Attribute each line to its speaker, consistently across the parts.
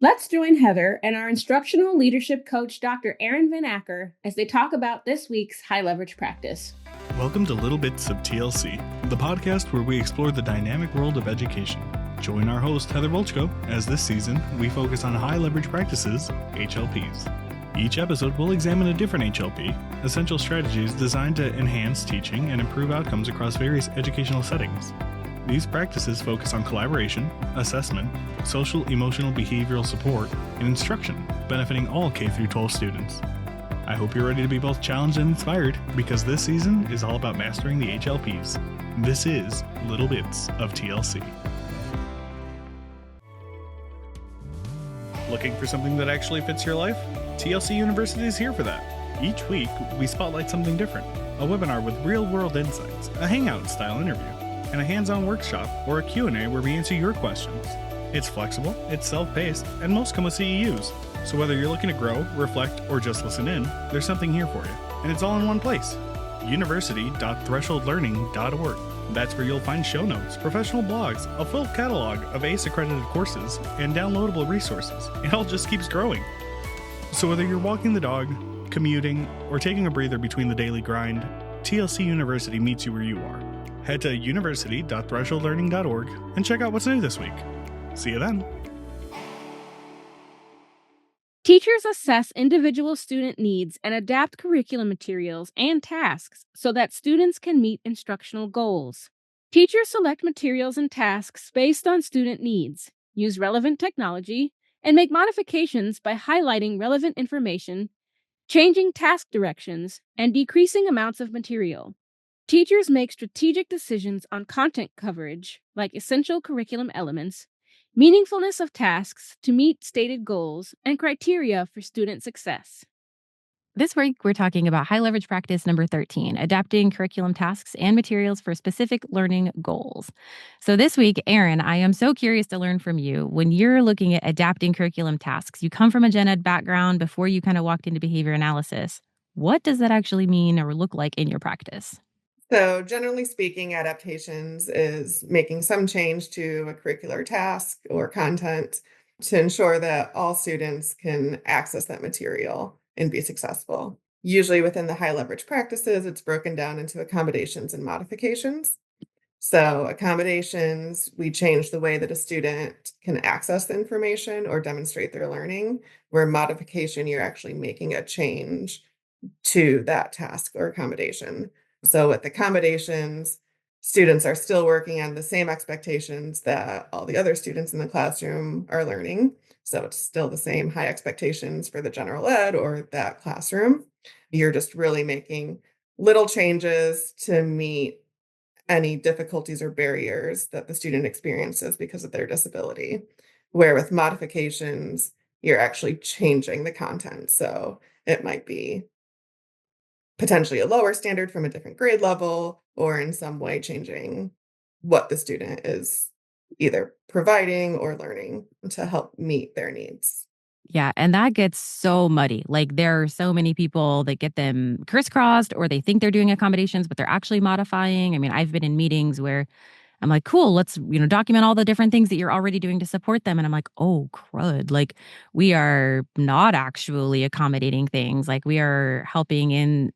Speaker 1: Let's join Heather and our instructional leadership coach, Dr. Eryn Van Acker, as they talk about this week's high leverage practice.
Speaker 2: Welcome to Little Bits of TLC, the podcast where we explore the dynamic world of education. Join our host, Heather Volchko, as this season we focus on high leverage practices, HLPs. Each episode will examine a different HLP, essential strategies designed to enhance teaching and improve outcomes across various educational settings. These practices focus on collaboration, assessment, social, emotional, behavioral support, and instruction, benefiting all K-12 students. I hope you're ready to be both challenged and inspired, because this season is all about mastering the HLPs. This is Little Bits of TLC. Looking for something that actually fits your life? TLC University is here for that. Each week, we spotlight something different. A webinar with real-world insights, a hangout-style interview, and a hands-on workshop or a Q&A where we answer your questions. It's flexible, it's self-paced, and most come with CEUs. So whether you're looking to grow, reflect, or just listen in, there's something here for you. And it's all in one place. university.thresholdlearning.org. That's where you'll find show notes, professional blogs, a full catalog of ACE-accredited courses, and downloadable resources. It all just keeps growing. So whether you're walking the dog, commuting, or taking a breather between the daily grind, TLC University meets you where you are. Head to university.thresholdlearning.org and check out what's new this week. See you then.
Speaker 1: Teachers assess individual student needs and adapt curriculum materials and tasks so that students can meet instructional goals. Teachers select materials and tasks based on student needs, use relevant technology, and make modifications by highlighting relevant information, changing task directions, and decreasing amounts of material. Teachers make strategic decisions on content coverage, like essential curriculum elements, meaningfulness of tasks to meet stated goals, and criteria for student success.
Speaker 3: This week, we're talking about high leverage practice number 13, adapting curriculum tasks and materials for specific learning goals. So this week, Eryn, I am so curious to learn from you. When you're looking at adapting curriculum tasks, you come from a gen ed background before you kind of walked into behavior analysis. What does that actually mean or look like in your practice?
Speaker 4: So generally speaking, adaptations is making some change to a curricular task or content to ensure that all students can access that material and be successful. Usually within the high leverage practices, it's broken down into accommodations and modifications. So accommodations, we change the way that a student can access the information or demonstrate their learning, where modification, you're actually making a change to that task or accommodation. So with accommodations, students are still working on the same expectations that all the other students in the classroom are learning. So it's still the same high expectations for the general ed or that classroom. You're just really making little changes to meet any difficulties or barriers that the student experiences because of their disability. Where with modifications, you're actually changing the content. So it might be potentially a lower standard from a different grade level, or in some way changing what the student is either providing or learning to help meet their needs.
Speaker 3: Yeah, and that gets so muddy. Like there are so many people that get them crisscrossed or they think they're doing accommodations, but they're actually modifying. I mean, I've been in meetings where I'm like, cool, let's, document all the different things that you're already doing to support them. And I'm like, oh, crud. Like we are not actually accommodating things. Like we are helping in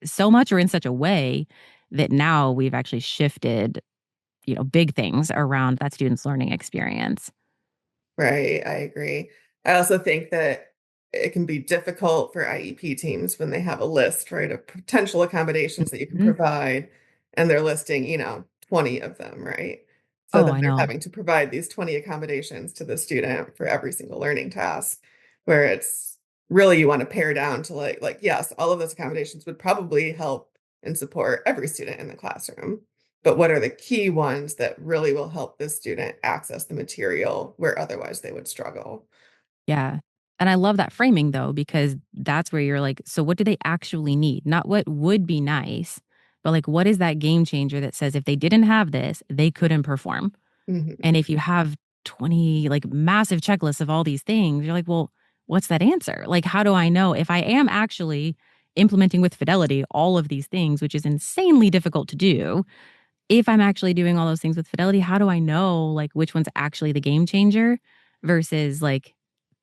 Speaker 3: so much or in such a way that now we've actually shifted, big things around that student's learning experience.
Speaker 4: Right, I agree. I also think that it can be difficult for IEP teams when they have a list, right, of potential accommodations that you can provide, and they're listing, 20 of them, right? So
Speaker 3: Oh,
Speaker 4: then
Speaker 3: I
Speaker 4: they're
Speaker 3: know.
Speaker 4: having to provide these 20 accommodations to the student for every single learning task, where it's really you want to pare down to like yes, all of those accommodations would probably help and support every student in the classroom. But what are the key ones that really will help this student access the material where otherwise they would struggle?
Speaker 3: Yeah. And I love that framing though, because that's where you're like, so what do they actually need? Not what would be nice, but like, what is that game changer that says if they didn't have this, they couldn't perform?
Speaker 4: Mhm.
Speaker 3: And if you have 20 like massive checklists of all these things, you're like, well, what's that answer? Like, how do I know if I am actually implementing with fidelity all of these things, which is insanely difficult to do? If I'm actually doing all those things with fidelity, how do I know like which one's actually the game changer versus like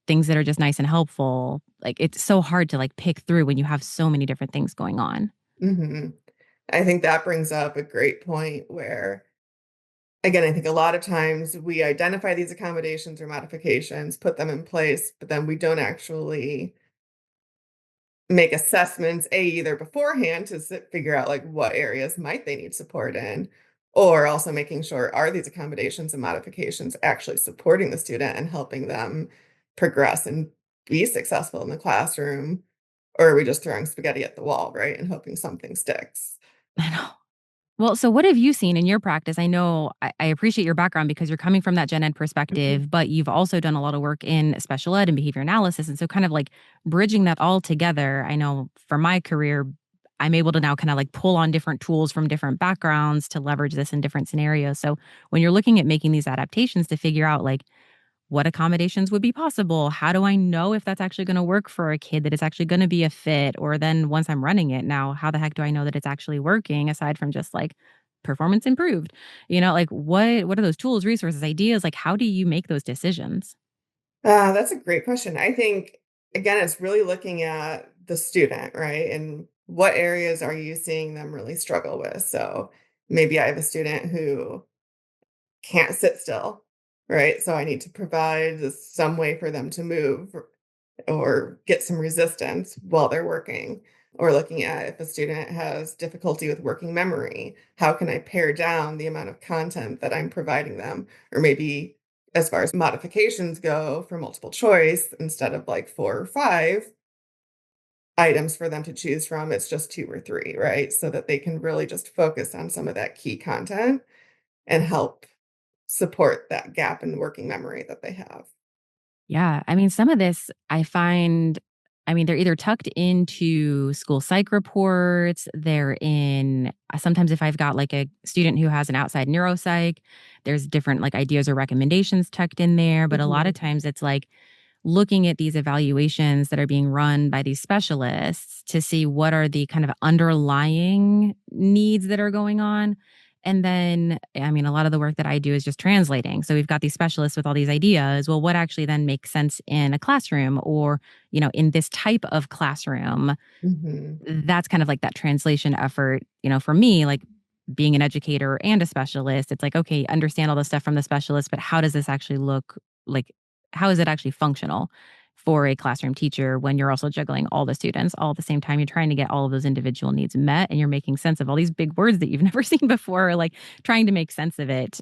Speaker 3: things that are just nice and helpful. Like it's so hard to like pick through when you have so many different things going on.
Speaker 4: Hmm. I think that brings up a great point where, again, I think a lot of times we identify these accommodations or modifications, put them in place, but then we don't actually make assessments, either beforehand to figure out like what areas might they need support in, or also making sure are these accommodations and modifications actually supporting the student and helping them progress and be successful in the classroom, or are we just throwing spaghetti at the wall, right, and hoping something sticks?
Speaker 3: I know. Well, so what have you seen in your practice? I know I appreciate your background because you're coming from that gen ed
Speaker 4: Mhm.
Speaker 3: perspective, but you've also done a lot of work in special ed and behavior analysis. And so, kind of like bridging that all together, I know for my career, I'm able to now kind of like pull on different tools from different backgrounds to leverage this in different scenarios. So, when you're looking at making these adaptations to figure out like what accommodations would be possible? How do I know if that's actually going to work for a kid, that it's actually going to be a fit? Or then once I'm running it now, how the heck do I know that it's actually working aside from just like performance improved? Like what are those tools, resources, ideas? Like how do you make those decisions?
Speaker 4: That's a great question. I think, again, it's really looking at the student, right? And what areas are you seeing them really struggle with? So maybe I have a student who can't sit still, right? So I need to provide some way for them to move or get some resistance while they're working. Or looking at if a student has difficulty with working memory, how can I pare down the amount of content that I'm providing them? Or maybe as far as modifications go for multiple choice, instead of like 4 or 5 items for them to choose from, it's just 2 or 3, right? So that they can really just focus on some of that key content and help support that gap in working memory that they have.
Speaker 3: Yeah. I mean, some of this I find, I mean, they're either tucked into school psych reports, they're in sometimes if I've got like a student who has an outside neuropsych, there's different like ideas or recommendations tucked in there. But a lot of
Speaker 4: Mhm,
Speaker 3: times it's like looking at these evaluations that are being run by these specialists to see what are the kind of underlying needs that are going on. And then, I mean, a lot of the work that I do is just translating. So we've got these specialists with all these ideas. Well, what actually then makes sense in a classroom or, in this type of classroom?
Speaker 4: mhm.
Speaker 3: That's kind of like that translation effort, for me, like being an educator and a specialist, it's like, okay, understand all the stuff from the specialist, but how does this actually look like? How is it actually functional for a classroom teacher when you're also juggling all the students all at the same time? You're trying to get all of those individual needs met and you're making sense of all these big words that you've never seen before, like trying to make sense of it.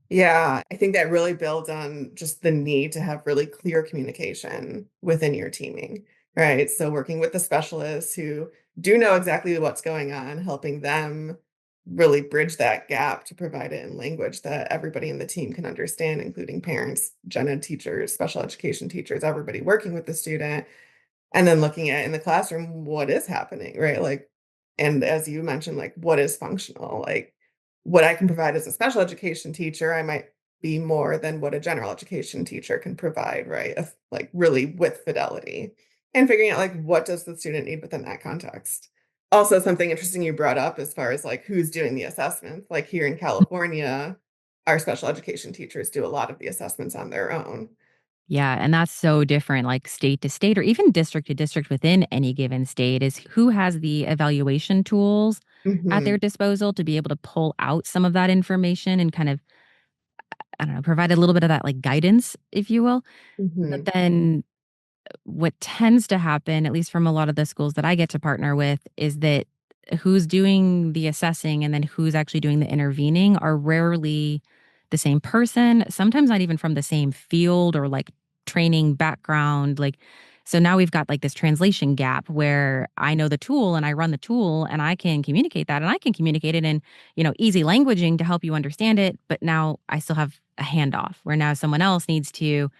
Speaker 4: Yeah, I think that really builds on just the need to have really clear communication within your teaming, right? So working with the specialists who do know exactly what's going on, helping them really bridge that gap to provide it in language that everybody in the team can understand, including parents, gen ed teachers, special education teachers, everybody working with the student. And then looking at in the classroom, what is happening, right? Like, and as you mentioned, like what is functional? Like what I can provide as a special education teacher, I might be more than what a general education teacher can provide, right? Like really with fidelity. And figuring out like what does the student need within that context. Also, something interesting you brought up as far as like who's doing the assessments. Like here in California, our special education teachers do a lot of the assessments on their own.
Speaker 3: Yeah, and that's so different, like state to state or even district to district within any given state is who has the evaluation tools at their
Speaker 4: Hmm.
Speaker 3: disposal to be able to pull out some of that information and kind of, I don't know, provide a little bit of that like guidance, if you will. But
Speaker 4: Hmm.
Speaker 3: then what tends to happen, at least from a lot of the schools that I get to partner with, is that who's doing the assessing and then who's actually doing the intervening are rarely the same person, sometimes not even from the same field or like training background. Like, so now we've got like this translation gap where I know the tool and I run the tool and I can communicate that and I can communicate it in, easy languaging to help you understand it. But now I still have a handoff where now someone else needs to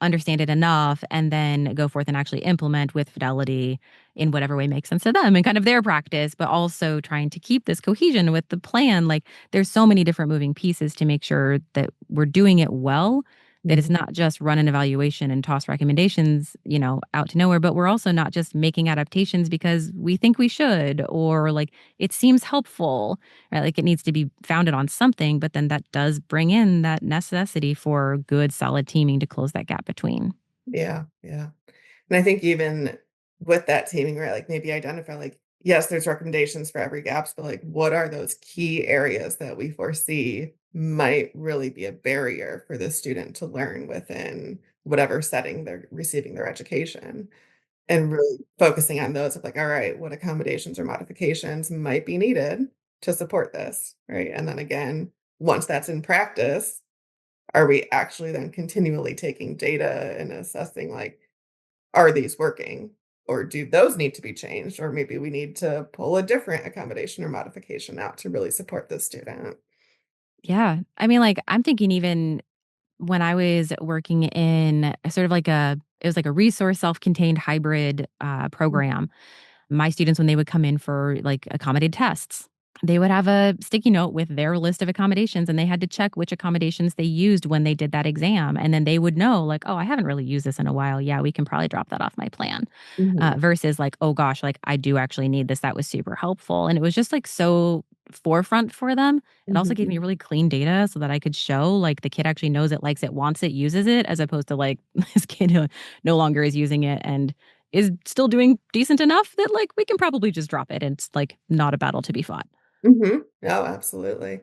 Speaker 3: understand it enough and then go forth and actually implement with fidelity in whatever way makes sense to them and kind of their practice, but also trying to keep this cohesion with the plan. Like there's so many different moving pieces to make sure that we're doing it well, that it's not just run an evaluation and toss recommendations, out to nowhere, but we're also not just making adaptations because we think we should or like it seems helpful, right? Like it needs to be founded on something, but then that does bring in that necessity for good, solid teaming to close that gap between.
Speaker 4: Yeah, yeah. And I think even with that teaming, right, like maybe identify like, yes, there's recommendations for every gaps, but like what are those key areas that we foresee might really be a barrier for the student to learn within whatever setting they're receiving their education? And really focusing on those of like, all right, what accommodations or modifications might be needed to support this, right? And then again, once that's in practice, are we actually then continually taking data and assessing like, are these working? Or do those need to be changed? Or maybe we need to pull a different accommodation or modification out to really support the student.
Speaker 3: Yeah. I mean, like, I'm thinking even when I was working in a sort of like it was like a resource self-contained hybrid program. My students, when they would come in for like accommodated tests, they would have a sticky note with their list of accommodations and they had to check which accommodations they used when they did that exam. And then they would know, like, oh, I haven't really used this in a while. Yeah, we can probably drop that off my plan.
Speaker 4: Mhm,
Speaker 3: Versus like, oh gosh, like I do actually need this. That was super helpful. And it was just like so forefront for them. It also gave
Speaker 4: mhm,
Speaker 3: me really clean data so that I could show like the kid actually knows it, likes it, wants it, uses it, as opposed to like this kid who no longer is using it and is still doing decent enough that like we can probably just drop it. And it's like not a battle to be fought.
Speaker 4: mhm. Oh, absolutely.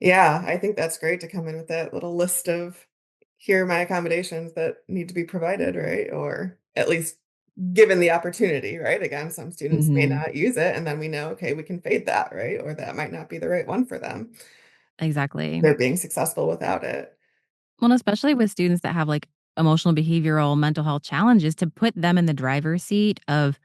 Speaker 4: Yeah, I think that's great to come in with that little list of here are my accommodations that need to be provided, right? Or at least given the opportunity, right? Again, some students may
Speaker 3: Hmm.
Speaker 4: not use it, and then we know, okay, we can fade that, right? Or that might not be the right one for them.
Speaker 3: Exactly.
Speaker 4: They're being successful without it.
Speaker 3: Well, especially with students that have like emotional, behavioral, mental health challenges, to put them in the driver's seat of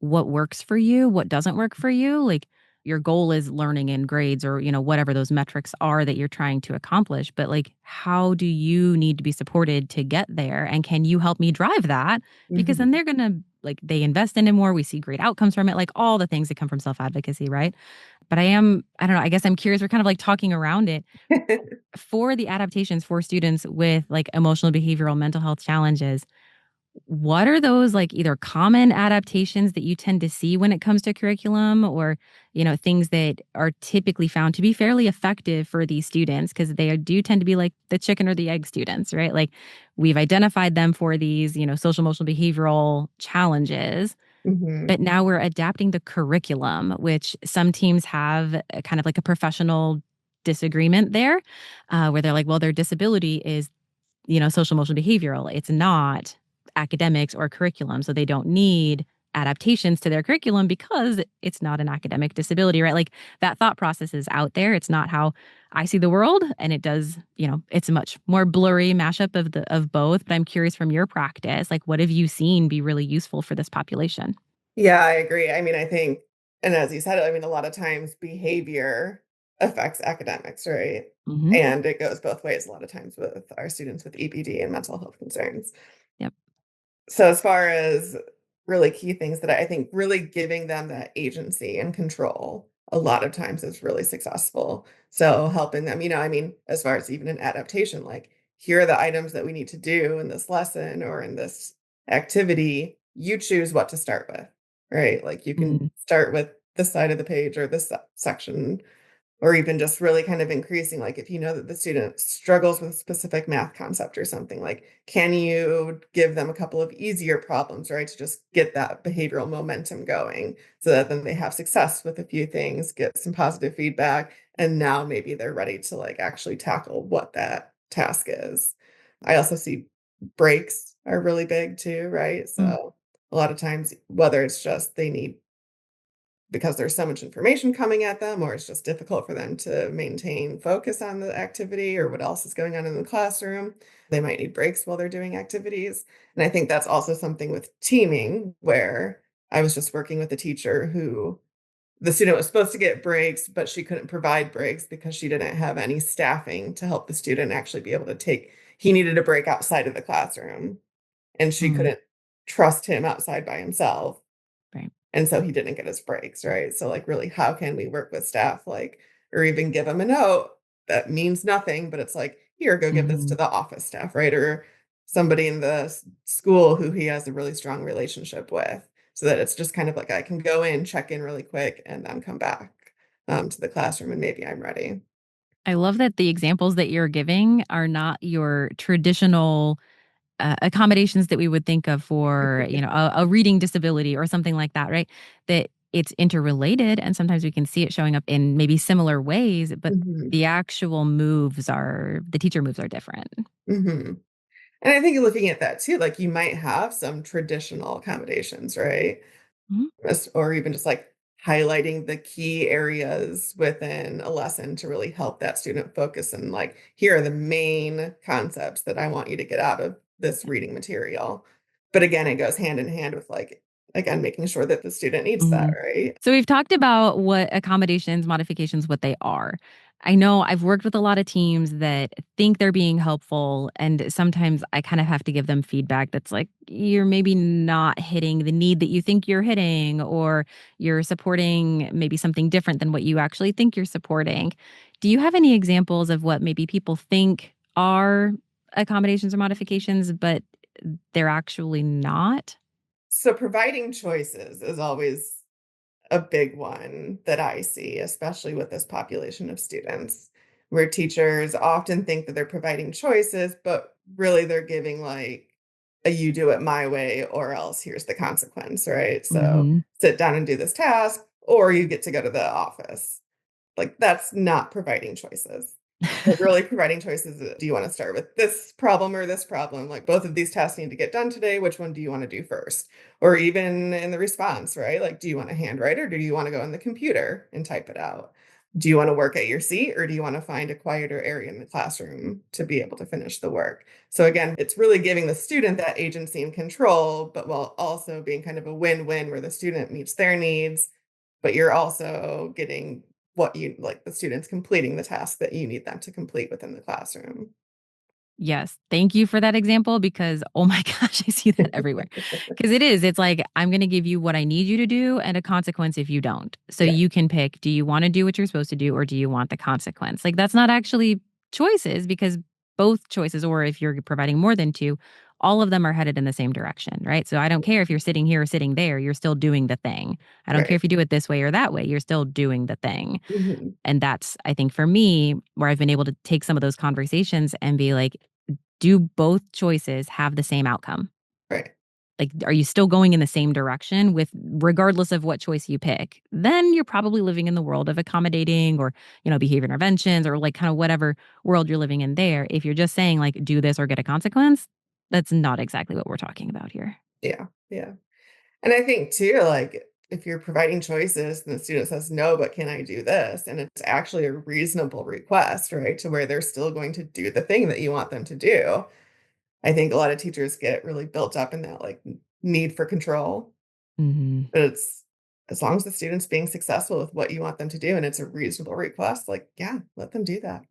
Speaker 3: what works for you, what doesn't work for you. Like your goal is learning in grades or, whatever those metrics are that you're trying to accomplish. But like, how do you need to be supported to get there? And can you help me drive that? Because then
Speaker 4: Mhm.
Speaker 3: they're going to, like, they invest in it more. We see great outcomes from it, like all the things that come from self advocacy, right? But I don't know, I guess I'm curious. We're kind of like talking around it for the adaptations for students with like emotional, behavioral, mental health challenges. What are those like either common adaptations that you tend to see when it comes to curriculum or, things that are typically found to be fairly effective for these students? Because they do tend to be like the chicken or the egg students, right? Like we've identified them for these, social, emotional, behavioral challenges,
Speaker 4: Mhm.
Speaker 3: but now we're adapting the curriculum, which some teams have kind of like a professional disagreement there, where they're like, well, their disability is social emotional behavioral. It's not academics or curriculum. So they don't need adaptations to their curriculum because it's not an academic disability, right? Like that thought process is out there. It's not how I see the world. And it does, it's a much more blurry mashup of both. But I'm curious from your practice, like what have you seen be really useful for this population?
Speaker 4: Yeah, I agree. I mean, I think, and as you said, I mean, a lot of times behavior affects academics, right?
Speaker 3: Hmm.
Speaker 4: And it goes both ways a lot of times with our students with EPD and mental health concerns.
Speaker 3: Yep.
Speaker 4: So as far as really key things that I think really giving them that agency and control a lot of times is really successful. So helping them, I mean, as far as even an adaptation, like here are the items that we need to do in this lesson or in this activity. You choose what to start with, right? Like you can
Speaker 3: Mm,
Speaker 4: start with this side of the page or this section or even just really kind of increasing, like if you know that the student struggles with a specific math concept or something, like can you give them a couple of easier problems, right? To just get that behavioral momentum going so that then they have success with a few things, get some positive feedback, and now maybe they're ready to like actually tackle what that task is. I also see breaks are really big too, right?
Speaker 3: mm,
Speaker 4: So a lot of times, whether it's just they need because there's so much information coming at them, or it's just difficult for them to maintain focus on the activity or what else is going on in the classroom. They might need breaks while they're doing activities. And I think that's also something with teaming, where I was just working with a teacher who the student was supposed to get breaks, but she couldn't provide breaks because she didn't have any staffing to help the student actually be able to take. He needed a break outside of the classroom, and she
Speaker 3: mm,
Speaker 4: couldn't trust him outside by himself.
Speaker 3: right.
Speaker 4: And so he didn't get his breaks, right? So, like, really, how can we work with staff, like, or even give him a note that means nothing, but it's like, here, go give this to
Speaker 3: Hmm.
Speaker 4: the office staff, right? Or somebody in the school who he has a really strong relationship with, so that it's just kind of like I can go in, check in really quick, and then come back to the classroom, and maybe I'm ready.
Speaker 3: I love that the examples that you're giving are not your traditional accommodations that we would think of for, a reading disability or something like that, right? That it's interrelated, and sometimes we can see it showing up in maybe similar ways, but
Speaker 4: Mhm.
Speaker 3: the teacher moves are different.
Speaker 4: Mhm. And I think looking at that too, like you might have some traditional accommodations, right?
Speaker 3: Mhm.
Speaker 4: Or even just like highlighting the key areas within a lesson to really help that student focus and like, here are the main concepts that I want you to get out of this reading material. But again, it goes hand in hand with like, again, making sure that the student needs that,
Speaker 3: Mhm.
Speaker 4: right?
Speaker 3: So we've talked about what accommodations, modifications, what they are. I know I've worked with a lot of teams that think they're being helpful, and sometimes I kind of have to give them feedback that's like, you're maybe not hitting the need that you think you're hitting, or you're supporting maybe something different than what you actually think you're supporting. Do you have any examples of what maybe people think are accommodations or modifications, but they're actually not?
Speaker 4: So providing choices is always a big one that I see, especially with this population of students, where teachers often think that they're providing choices, but really they're giving like a you do it my way or else here's the consequence, right? So
Speaker 3: Mhm.
Speaker 4: sit down and do this task, or you get to go to the office. Like, that's not providing choices. But really providing choices, do you wanna start with this problem or this problem? Like, both of these tasks need to get done today, which one do you wanna do first? Or even in the response, right? Like, do you wanna handwrite or do you wanna go on the computer and type it out? Do you wanna work at your seat or do you wanna find a quieter area in the classroom to be able to finish the work? So again, it's really giving the student that agency and control, but while also being kind of a win-win where the student meets their needs, but you're also getting what you like the students completing the task that you need them to complete within the classroom.
Speaker 3: Yes. Thank you for that example because, oh my gosh, I see that everywhere. Because it's like, I'm going to give you what I need you to do and a consequence if you don't. So
Speaker 4: Yeah,
Speaker 3: you can pick, do you want to do what you're supposed to do or do you want the consequence? Like, that's not actually choices because both choices, or if you're providing more than two, all of them are headed in the same direction, right? So I don't care if you're sitting here or sitting there, you're still doing the thing. I don't care
Speaker 4: right.
Speaker 3: if you do it this way or that way, you're still doing the thing.
Speaker 4: Mhm.
Speaker 3: And that's, I think, for me, where I've been able to take some of those conversations and be like, do both choices have the same outcome?
Speaker 4: Right.
Speaker 3: Like, are you still going in the same direction with regardless of what choice you pick? Then you're probably living in the world of accommodating or, behavior interventions or like kind of whatever world you're living in there. If you're just saying like, do this or get a consequence, that's not exactly what we're talking about here.
Speaker 4: Yeah, yeah. And I think too, like, if you're providing choices and the student says, "No, but can I do this?" And it's actually a reasonable request, right, to where they're still going to do the thing that you want them to do. I think a lot of teachers get really built up in that, like, need for control,
Speaker 3: Mhm.
Speaker 4: but it's as long as the student's being successful with what you want them to do and it's a reasonable request, like, yeah, let them do that.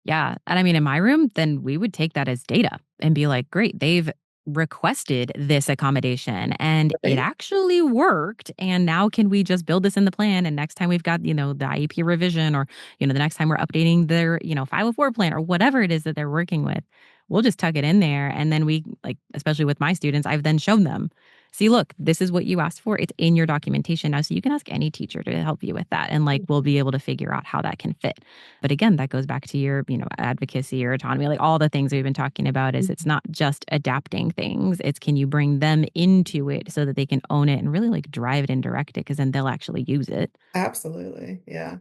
Speaker 3: Yeah. And I mean, in my room, then we would take that as data and be like, great, they've requested this accommodation and it
Speaker 4: Right?
Speaker 3: actually worked. And now can we just build this in the plan? And next time we've got, the IEP revision or, the next time we're updating their, 504 plan or whatever it is that they're working with, we'll just tuck it in there. And then we, like, especially with my students, I've then shown them, see, look, this is what you asked for. It's in your documentation now. So you can ask any teacher to help you with that. And like, we'll be able to figure out how that can fit. But again, that goes back to your, advocacy or autonomy, like all the things we've been talking about is it's
Speaker 4: Mhm.
Speaker 3: not just adapting things. It's can you bring them into it so that they can own it and really like drive it and direct it because then they'll actually use it.
Speaker 4: Absolutely, yeah.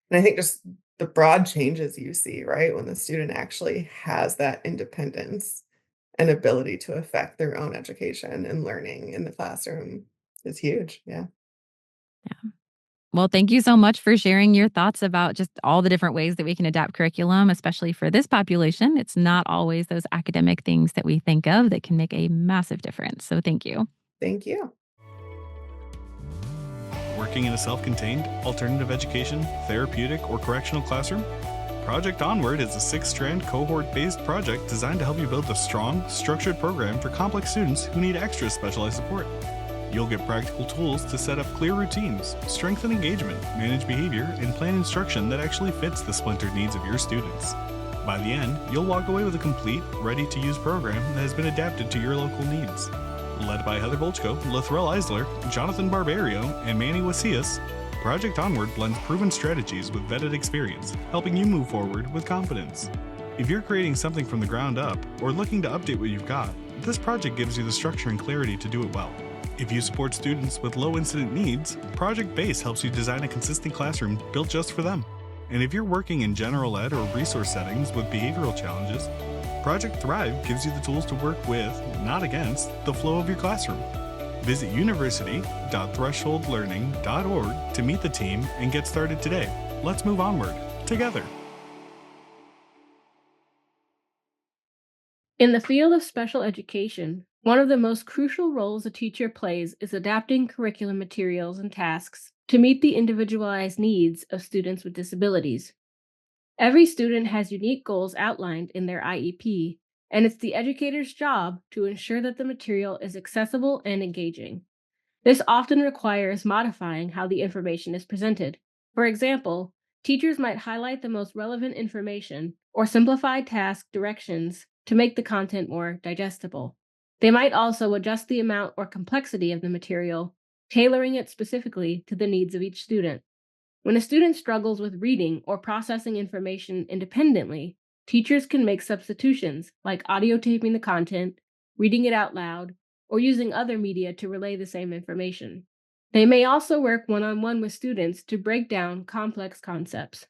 Speaker 4: And I think just the broad changes you see, right, when the student actually has that independence and ability to affect their own education and learning in the classroom is huge, yeah.
Speaker 3: Yeah. Well, thank you so much for sharing your thoughts about just all the different ways that we can adapt curriculum, especially for this population. It's not always those academic things that we think of that can make a massive difference. So thank you.
Speaker 4: Thank you.
Speaker 2: Working in a self-contained, alternative education, therapeutic, or correctional classroom? Project Onward is a 6-strand cohort-based project designed to help you build a strong, structured program for complex students who need extra specialized support. You'll get practical tools to set up clear routines, strengthen engagement, manage behavior, and plan instruction that actually fits the splintered needs of your students. By the end, you'll walk away with a complete, ready-to-use program that has been adapted to your local needs. Led by Heather Bolchko, Lathrell Eisler, Jonathan Barbario, and Manny Wasias, Project Onward blends proven strategies with vetted experience, helping you move forward with confidence. If you're creating something from the ground up or looking to update what you've got, this project gives you the structure and clarity to do it well. If you support students with low incident needs, Project Base helps you design a consistent classroom built just for them. And if you're working in general ed or resource settings with behavioral challenges, Project Thrive gives you the tools to work with, not against, the flow of your classroom. Visit university.thresholdlearning.org to meet the team and get started today. Let's move onward, together.
Speaker 1: In the field of special education, one of the most crucial roles a teacher plays is adapting curriculum materials and tasks to meet the individualized needs of students with disabilities. Every student has unique goals outlined in their IEP, and it's the educator's job to ensure that the material is accessible and engaging. This often requires modifying how the information is presented. For example, teachers might highlight the most relevant information or simplify task directions to make the content more digestible. They might also adjust the amount or complexity of the material, tailoring it specifically to the needs of each student. When a student struggles with reading or processing information independently, teachers can make substitutions like audio taping the content, reading it out loud, or using other media to relay the same information. They may also work one-on-one with students to break down complex concepts.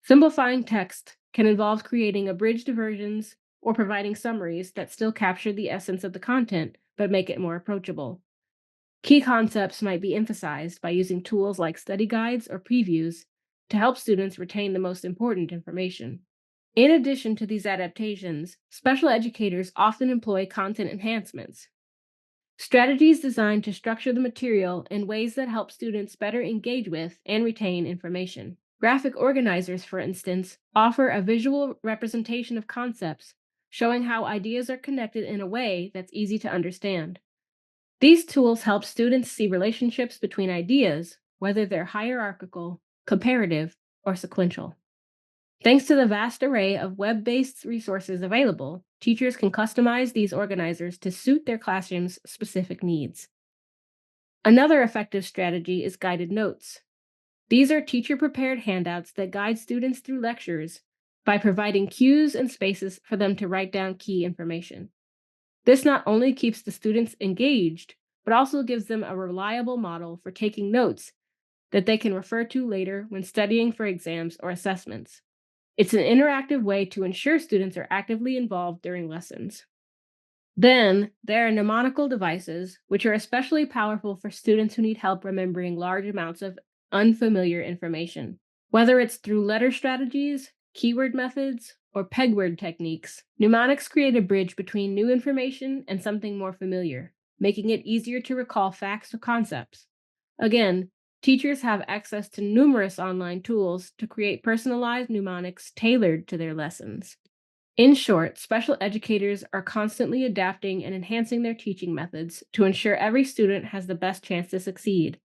Speaker 1: Simplifying text can involve creating abridged versions or providing summaries that still capture the essence of the content but make it more approachable. Key concepts might be emphasized by using tools like study guides or previews to help students retain the most important information. In addition to these adaptations, special educators often employ content enhancements, strategies designed to structure the material in ways that help students better engage with and retain information. Graphic organizers, for instance, offer a visual representation of concepts, showing how ideas are connected in a way that's easy to understand. These tools help students see relationships between ideas, whether they're hierarchical, comparative, or sequential. Thanks to the vast array of web-based resources available, teachers can customize these organizers to suit their classroom's specific needs. Another effective strategy is guided notes. These are teacher-prepared handouts that guide students through lectures by providing cues and spaces for them to write down key information. This not only keeps the students engaged, but also gives them a reliable model for taking notes that they can refer to later when studying for exams or assessments. It's an interactive way to ensure students are actively involved during lessons. Then, there are mnemonical devices, which are especially powerful for students who need help remembering large amounts of unfamiliar information. Whether it's through letter strategies, keyword methods, or pegword techniques, mnemonics create a bridge between new information and something more familiar, making it easier to recall facts or concepts. Again, teachers have access to numerous online tools to create personalized mnemonics tailored to their lessons. In short, special educators are constantly adapting and enhancing their teaching methods to ensure every student has the best chance to succeed.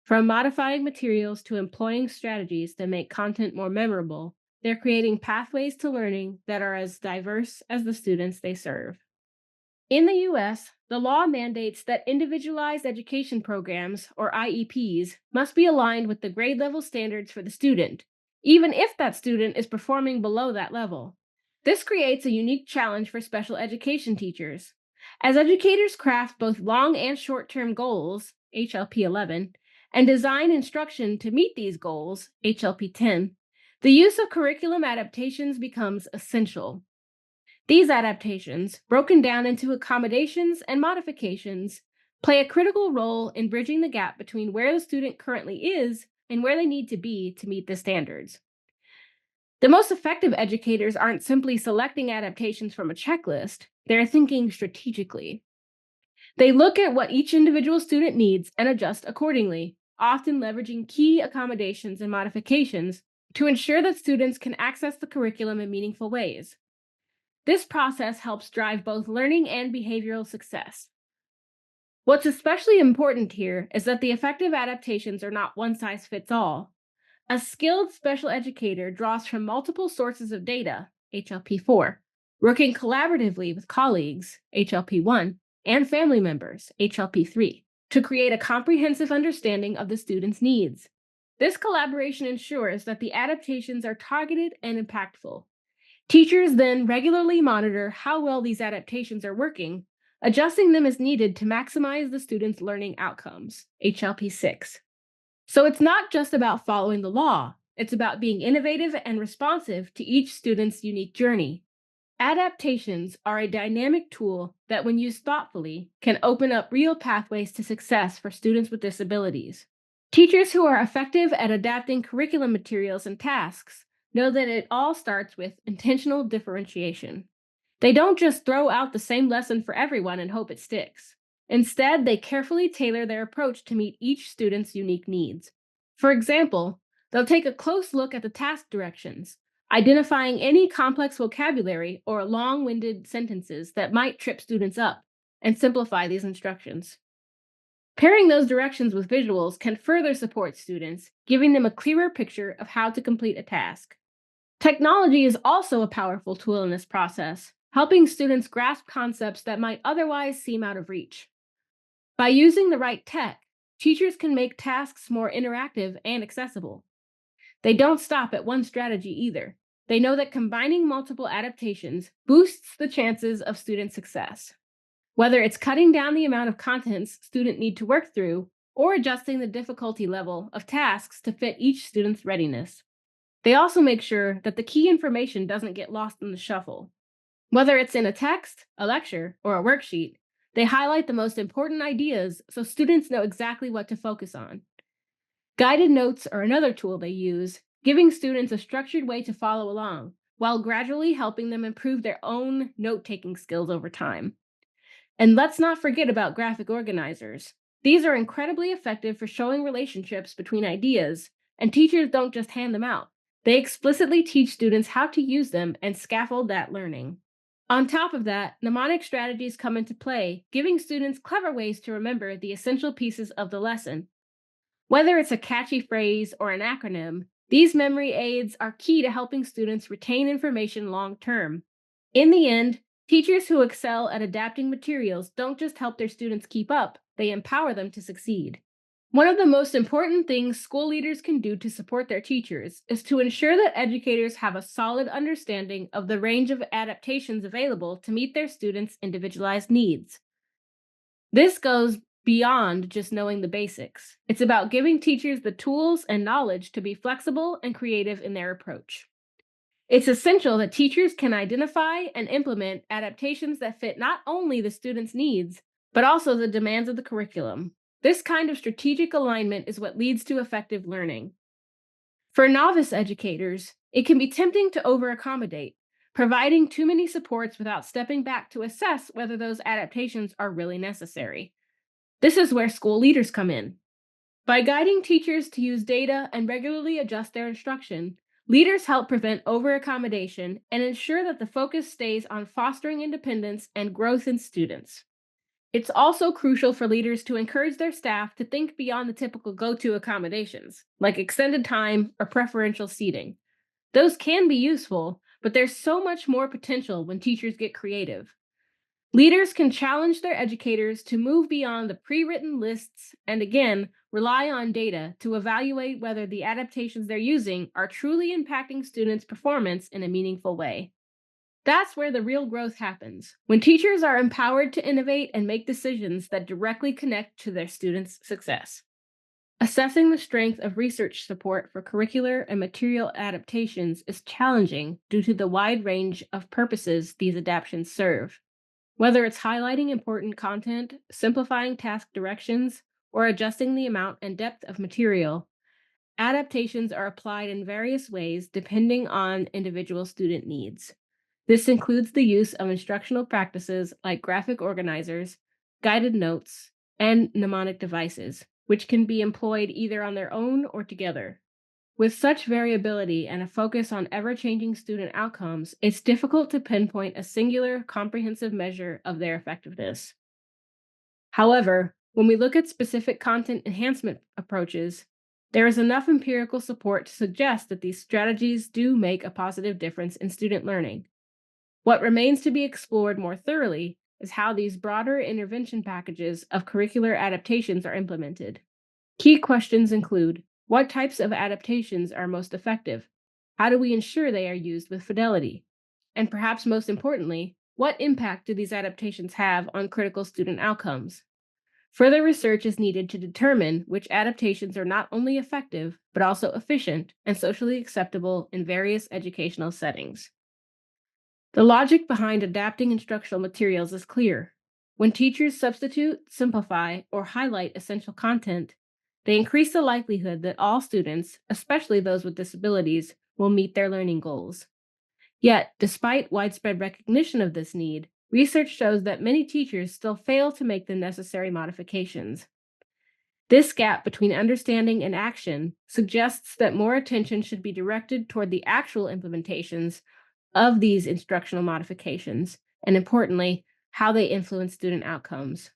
Speaker 1: From modifying materials to employing strategies that make content more memorable, they're creating pathways to learning that are as diverse as the students they serve. In the U.S., the law mandates that individualized education programs, or IEPs, must be aligned with the grade level standards for the student, even if that student is performing below that level. This creates a unique challenge for special education teachers. As educators craft both long and short-term goals, HLP 11, and design instruction to meet these goals, HLP 10, the use of curriculum adaptations becomes essential. These adaptations, broken down into accommodations and modifications, play a critical role in bridging the gap between where the student currently is and where they need to be to meet the standards. The most effective educators aren't simply selecting adaptations from a checklist, they're thinking strategically. They look at what each individual student needs and adjust accordingly, often leveraging key accommodations and modifications to ensure that students can access the curriculum in meaningful ways. This process helps drive both learning and behavioral success. What's especially important here is that the effective adaptations are not one size fits all. A skilled special educator draws from multiple sources of data, HLP 4, working collaboratively with colleagues, HLP 1, and family members, HLP 3, to create a comprehensive understanding of the student's needs. This collaboration ensures that the adaptations are targeted and impactful. Teachers then regularly monitor how well these adaptations are working, adjusting them as needed to maximize the students' learning outcomes. HLP 6. So it's not just about following the law, it's about being innovative and responsive to each student's unique journey. Adaptations are a dynamic tool that, when used thoughtfully, can open up real pathways to success for students with disabilities. Teachers who are effective at adapting curriculum materials and tasks know that it all starts with intentional differentiation. They don't just throw out the same lesson for everyone and hope it sticks. Instead, they carefully tailor their approach to meet each student's unique needs. For example, they'll take a close look at the task directions, identifying any complex vocabulary or long winded sentences that might trip students up, and simplify these instructions. Pairing those directions with visuals can further support students, giving them a clearer picture of how to complete a task. Technology is also a powerful tool in this process, helping students grasp concepts that might otherwise seem out of reach. By using the right tech, teachers can make tasks more interactive and accessible. They don't stop at one strategy either. They know that combining multiple adaptations boosts the chances of student success. Whether it's cutting down the amount of contents students need to work through or adjusting the difficulty level of tasks to fit each student's readiness. They also make sure that the key information doesn't get lost in the shuffle. Whether it's in a text, a lecture, or a worksheet, they highlight the most important ideas so students know exactly what to focus on. Guided notes are another tool they use, giving students a structured way to follow along, while gradually helping them improve their own note-taking skills over time. And let's not forget about graphic organizers. These are incredibly effective for showing relationships between ideas, and teachers don't just hand them out. They explicitly teach students how to use them and scaffold that learning. On top of that, mnemonic strategies come into play, giving students clever ways to remember the essential pieces of the lesson. Whether it's a catchy phrase or an acronym, these memory aids are key to helping students retain information long term. In the end, teachers who excel at adapting materials don't just help their students keep up, they empower them to succeed. One of the most important things school leaders can do to support their teachers is to ensure that educators have a solid understanding of the range of adaptations available to meet their students' individualized needs. This goes beyond just knowing the basics. It's about giving teachers the tools and knowledge to be flexible and creative in their approach. It's essential that teachers can identify and implement adaptations that fit not only the students' needs, but also the demands of the curriculum. This kind of strategic alignment is what leads to effective learning. For novice educators, it can be tempting to over-accommodate, providing too many supports without stepping back to assess whether those adaptations are really necessary. This is where school leaders come in. By guiding teachers to use data and regularly adjust their instruction, leaders help prevent over-accommodation and ensure that the focus stays on fostering independence and growth in students. It's also crucial for leaders to encourage their staff to think beyond the typical go-to accommodations, like extended time or preferential seating. Those can be useful, but there's so much more potential when teachers get creative. Leaders can challenge their educators to move beyond the pre-written lists and, again, rely on data to evaluate whether the adaptations they're using are truly impacting students' performance in a meaningful way. That's where the real growth happens, when teachers are empowered to innovate and make decisions that directly connect to their students' success. Assessing the strength of research support for curricular and material adaptations is challenging due to the wide range of purposes these adaptations serve. Whether it's highlighting important content, simplifying task directions, or adjusting the amount and depth of material, adaptations are applied in various ways depending on individual student needs. This includes the use of instructional practices like graphic organizers, guided notes, and mnemonic devices, which can be employed either on their own or together. With such variability and a focus on ever-changing student outcomes, it's difficult to pinpoint a singular, comprehensive measure of their effectiveness. However, when we look at specific content enhancement approaches, there is enough empirical support to suggest that these strategies do make a positive difference in student learning. What remains to be explored more thoroughly is how these broader intervention packages of curricular adaptations are implemented. Key questions include: what types of adaptations are most effective? How do we ensure they are used with fidelity? And perhaps most importantly, what impact do these adaptations have on critical student outcomes? Further research is needed to determine which adaptations are not only effective, but also efficient and socially acceptable in various educational settings. The logic behind adapting instructional materials is clear. When teachers substitute, simplify, or highlight essential content, they increase the likelihood that all students, especially those with disabilities, will meet their learning goals. Yet, despite widespread recognition of this need, research shows that many teachers still fail to make the necessary modifications. This gap between understanding and action suggests that more attention should be directed toward the actual implementations of these instructional modifications, and importantly, how they influence student outcomes.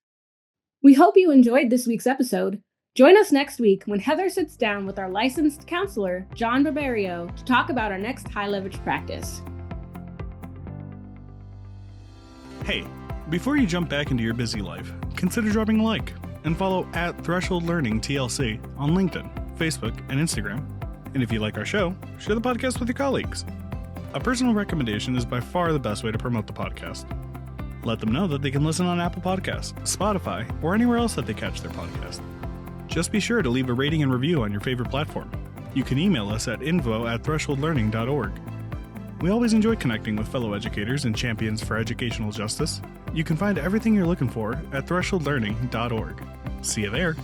Speaker 1: We hope you enjoyed this week's episode. Join us next week when Heather sits down with our licensed counselor, John Barbario, to talk about our next high leverage practice.
Speaker 2: Hey, before you jump back into your busy life, consider dropping a like and follow @ThresholdLearningTLC on LinkedIn, Facebook, and Instagram. And if you like our show, share the podcast with your colleagues. A personal recommendation is by far the best way to promote the podcast. Let them know that they can listen on Apple Podcasts, Spotify, or anywhere else that they catch their podcast. Just be sure to leave a rating and review on your favorite platform. You can email us at info@thresholdlearning.org. We always enjoy connecting with fellow educators and champions for educational justice. You can find everything you're looking for at thresholdlearning.org. See you there.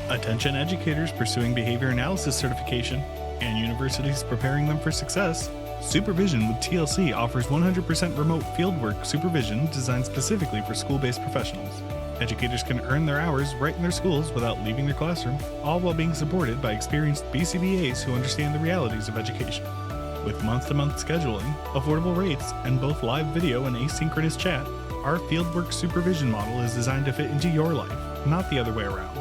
Speaker 2: Attention educators pursuing behavior analysis certification and universities preparing them for success. Supervision with TLC offers 100% remote fieldwork supervision designed specifically for school-based professionals. Educators can earn their hours right in their schools without leaving their classroom, all while being supported by experienced BCBAs who understand the realities of education. With month-to-month scheduling, affordable rates, and both live video and asynchronous chat, our fieldwork supervision model is designed to fit into your life, not the other way around.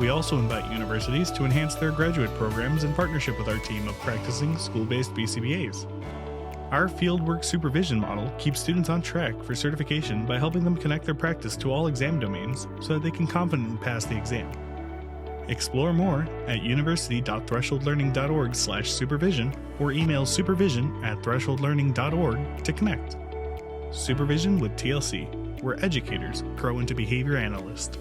Speaker 2: We also invite universities to enhance their graduate programs in partnership with our team of practicing school-based BCBAs. Our fieldwork supervision model keeps students on track for certification by helping them connect their practice to all exam domains so that they can confidently pass the exam. Explore more at university.thresholdlearning.org/supervision or email supervision@thresholdlearning.org to connect. Supervision with TLC, where educators grow into behavior analysts.